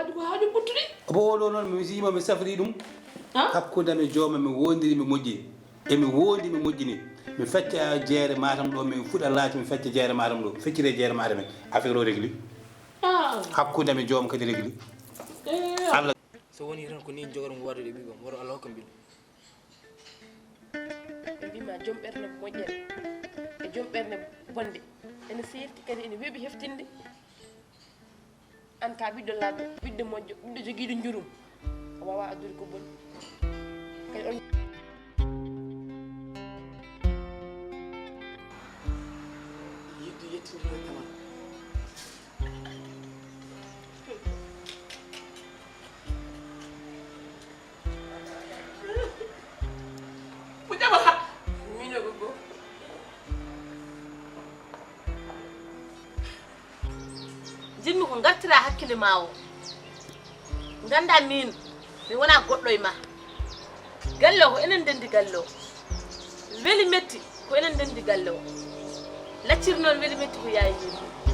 haaju ko haaju ɓuttuɗi bo ɗo noon mi sima mi safri ɗum ah hakkude mi jooma mi wondiri mi moƴƴini emi wondi mi moƴƴini mi fecca jeere matam ɗo mi fuɗa laati mi fecca jeere matam ɗo feccire jeere matam en affaire o régli hakkude mi jooma kadi régli Allah so woni tan ko ni jogoto mo warde ɓiɓam woro Allah hokka mbiɗo ɓe mbima joom ɓerde moƴƴere e joom ɓerde bonde ene serti kadi ene weeɓi heftinde an ka ɓiɗɗo laddo ɓiɗɗo moƴƴo ɓiɗɗo joguiɗo jurum a wawa addude ko boni kadi on yidde yettinde ɗon taman mo ƴaɓata mino gogo jinmi ko gartira hakkille ma o ganda min mi wona goɗɗo e ma galle o ko enen dendi galle o weli metti ko enen dendi galle o lacciri noon weli metti ko yayi min